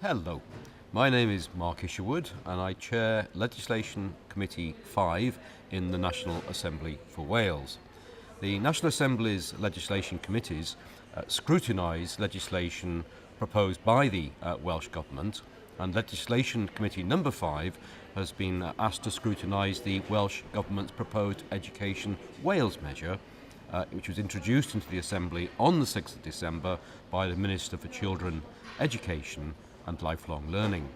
Hello, my name is Mark Isherwood and I chair Legislation Committee 5 in the National Assembly for Wales. The National Assembly's legislation committees scrutinise legislation proposed by the Welsh Government, and Legislation Committee number 5 has been asked to scrutinise the Welsh Government's proposed Education Wales measure, which was introduced into the Assembly on the 6th of December by the Minister for Children, Education and Lifelong Learning.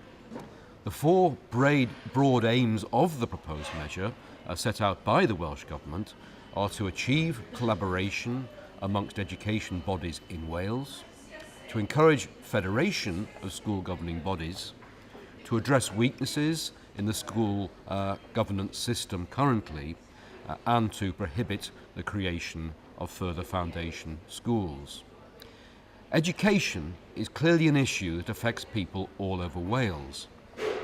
The four broad aims of the proposed measure, set out by the Welsh Government, are to achieve collaboration amongst education bodies in Wales, to encourage federation of school governing bodies, to address weaknesses in the school governance system currently, and to prohibit the creation of further foundation schools. Education is clearly an issue that affects people all over Wales.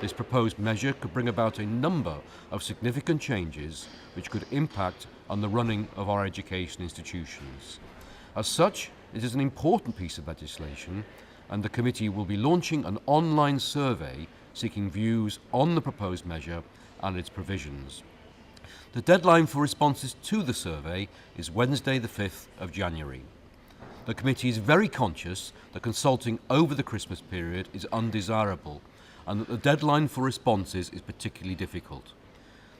This proposed measure could bring about a number of significant changes which could impact on the running of our education institutions. As such, it is an important piece of legislation, and the committee will be launching an online survey seeking views on the proposed measure and its provisions. The deadline for responses to the survey is Wednesday the 5th of January. The committee is very conscious that consulting over the Christmas period is undesirable and that the deadline for responses is particularly difficult.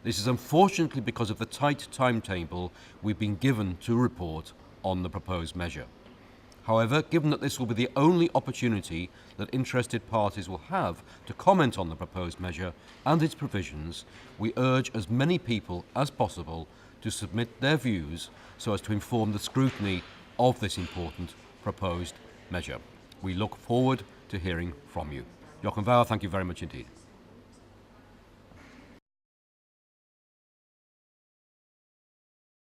This is unfortunately because of the tight timetable we've been given to report on the proposed measure. However, given that this will be the only opportunity that interested parties will have to comment on the proposed measure and its provisions, we urge as many people as possible to submit their views so as to inform the scrutiny of this important proposed measure. We look forward to hearing from you. Diolch yn fawr, thank you very much indeed.